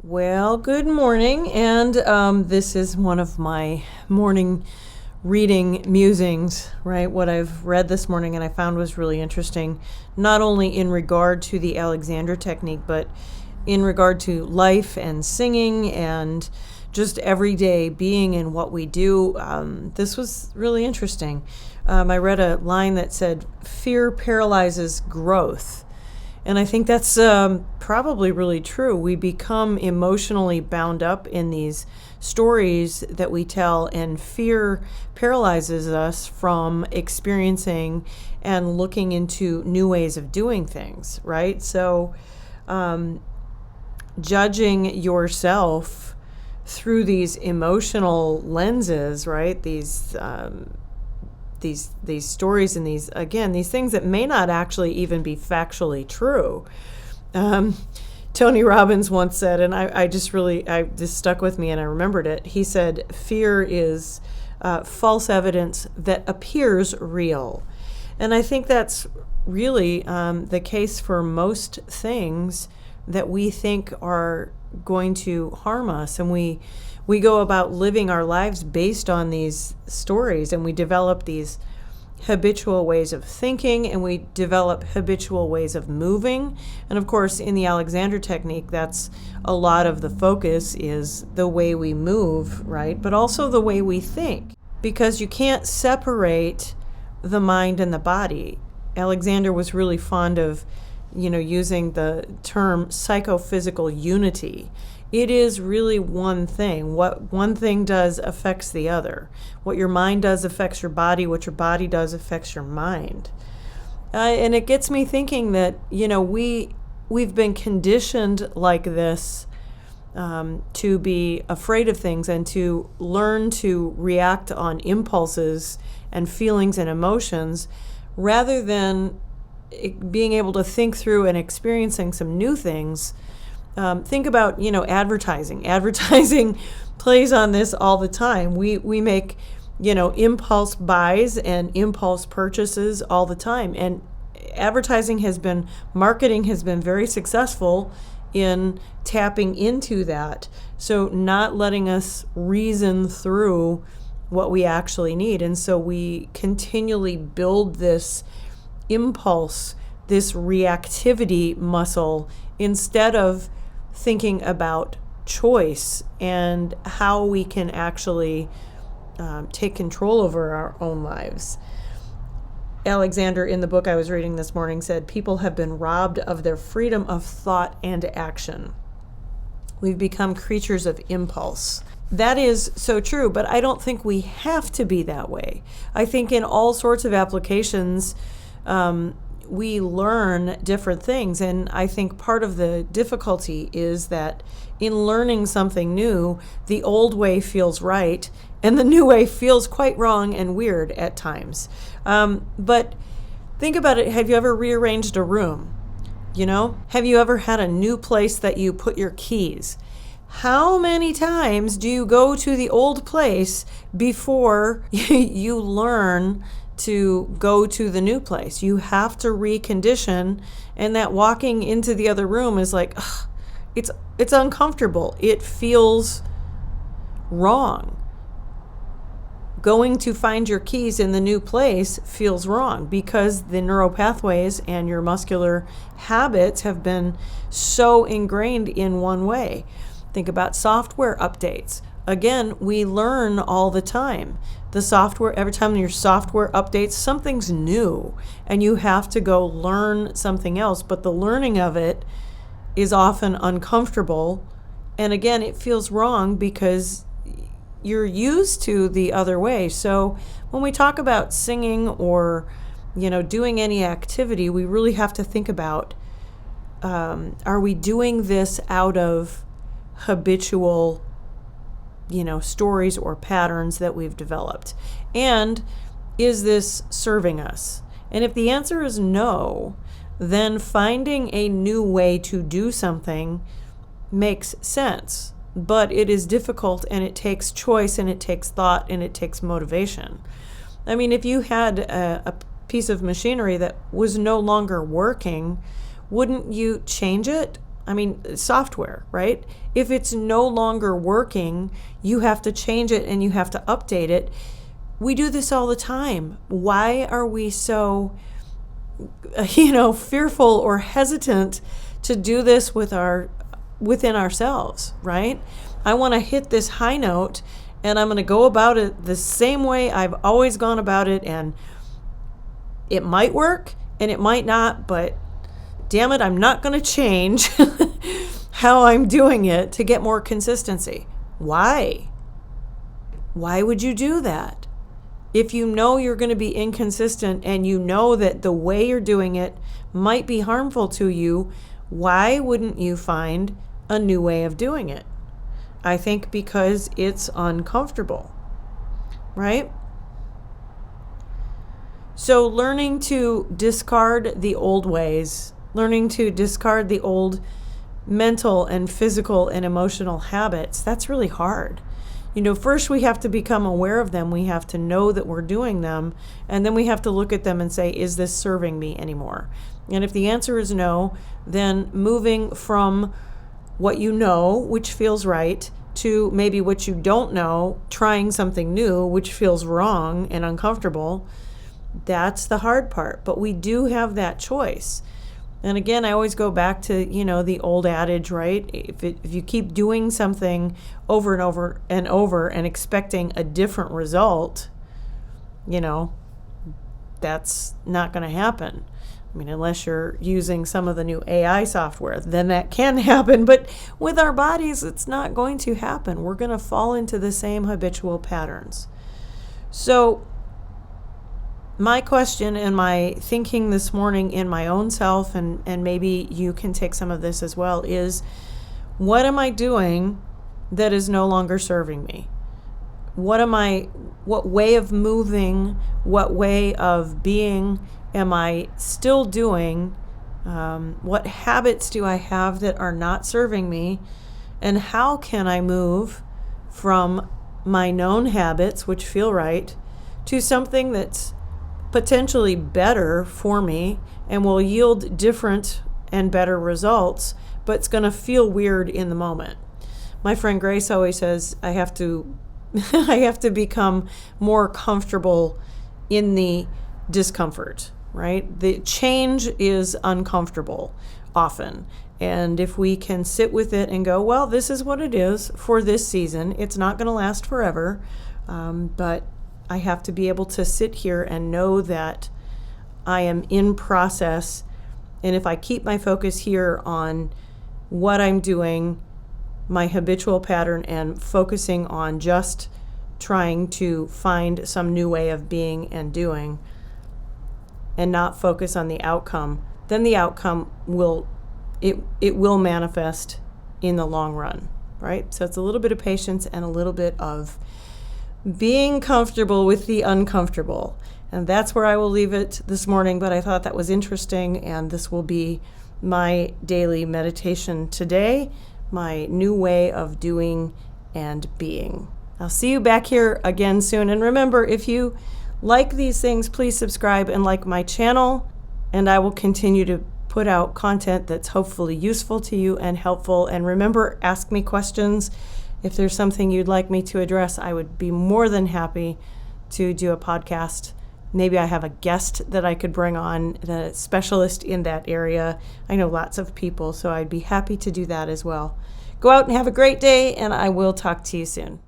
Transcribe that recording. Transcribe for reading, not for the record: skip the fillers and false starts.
Well, good morning, and this is one of my morning reading musings, right? What I've read this morning and I found was really interesting, not only in regard to the Alexander technique, but in regard to life and singing and just everyday being and what we do. This was really interesting. I read a line that said, "Fear paralyzes growth." And I think that's probably really true. We become emotionally bound up in these stories that we tell, and fear paralyzes us from experiencing and looking into new ways of doing things, right? So, judging yourself through these emotional lenses, right? These stories and these things that may not actually even be factually true. Tony Robbins once said, and I just stuck with me and I remembered it. He said, "Fear is false evidence that appears real." And I think that's really the case for most things that we think are going to harm us. And we go about living our lives based on these stories, and we develop these habitual ways of thinking, and we develop habitual ways of moving. And of course, in the Alexander technique, that's a lot of the focus is the way we move, right? But also the way we think, because you can't separate the mind and the body. Alexander was really fond of, using the term psychophysical unity. It is really one thing. What one thing does affects the other. What your mind does affects your body. What your body does affects your mind. And it gets me thinking that, we've been conditioned like this to be afraid of things and to learn to react on impulses and feelings and emotions rather than being able to think through and experiencing some new things. Think about, advertising. Advertising plays on this all the time. We make, impulse buys and impulse purchases all the time. And marketing has been very successful in tapping into that. So not letting us reason through what we actually need. And so we continually build this impulse, this reactivity muscle, instead of thinking about choice and how we can actually take control over our own lives. Alexander, in the book I was reading this morning, said people have been robbed of their freedom of thought and action. We've become creatures of impulse. That is so true, but I don't think we have to be that way. I think in all sorts of applications, we learn different things. And I think part of the difficulty is that in learning something new, the old way feels right and the new way feels quite wrong and weird at times. But think about it. Have you ever rearranged a room? Have you ever had a new place that you put your keys? How many times do you go to the old place before you learn to go to the new place? You have to recondition, and that walking into the other room is like, it's uncomfortable. It feels wrong. Going to find your keys in the new place feels wrong because the neural pathways and your muscular habits have been so ingrained in one way. Think about software updates. Again, we learn all the time. Every time your software updates, something's new, and you have to go learn something else. But the learning of it is often uncomfortable. And again, it feels wrong because you're used to the other way. So when we talk about singing or, doing any activity, we really have to think about, are we doing this out of habitual stories or patterns that we've developed? And is this serving us? And if the answer is no, then finding a new way to do something makes sense. But it is difficult, and it takes choice, and it takes thought, and it takes motivation. I mean, if you had a piece of machinery that was no longer working, wouldn't you change it? software, right? If it's no longer working, you have to change it and you have to update it. We do this all the time. Why are we so, fearful or hesitant to do this within ourselves, right? I want to hit this high note and I'm going to go about it the same way I've always gone about it, and it might work and it might not, but damn it, I'm not going to change how I'm doing it to get more consistency. Why? Why would you do that? If you know you're going to be inconsistent and you know that the way you're doing it might be harmful to you, why wouldn't you find a new way of doing it? I think because it's uncomfortable, right? So learning to discard the old ways, learning to discard the old mental and physical and emotional habits, that's really hard. First we have to become aware of them. We have to know that we're doing them. And then we have to look at them and say, is this serving me anymore? And if the answer is no, then moving from what you know, which feels right, to maybe what you don't know, trying something new, which feels wrong and uncomfortable, that's the hard part. But we do have that choice. And again, I always go back to, the old adage, right? If you keep doing something over and over and over and expecting a different result, that's not going to happen. Unless you're using some of the new AI software, then that can happen. But with our bodies, it's not going to happen. We're going to fall into the same habitual patterns. So my question and my thinking this morning in my own self, and maybe you can take some of this as well, is what am I doing that is no longer serving me? What way of moving, what way of being am I still doing? What habits do I have that are not serving me? And how can I move from my known habits, which feel right, to something that's potentially better for me and will yield different and better results, but it's going to feel weird in the moment. My friend Grace always says I have to become more comfortable in the discomfort, right? The change is uncomfortable often. And if we can sit with it and go, well, this is what it is for this season. It's not going to last forever, but I have to be able to sit here and know that I am in process. And if I keep my focus here on what I'm doing, my habitual pattern, and focusing on just trying to find some new way of being and doing, and not focus on the outcome, then the outcome will manifest in the long run, right? So it's a little bit of patience and a little bit of being comfortable with the uncomfortable. And that's where I will leave it this morning, but I thought that was interesting, and this will be my daily meditation today, my new way of doing and being. I'll see you back here again soon. And remember, if you like these things, please subscribe and like my channel, and I will continue to put out content that's hopefully useful to you and helpful. And remember, ask me questions. If there's something you'd like me to address, I would be more than happy to do a podcast. Maybe I have a guest that I could bring on, the specialist in that area. I know lots of people, so I'd be happy to do that as well. Go out and have a great day, and I will talk to you soon.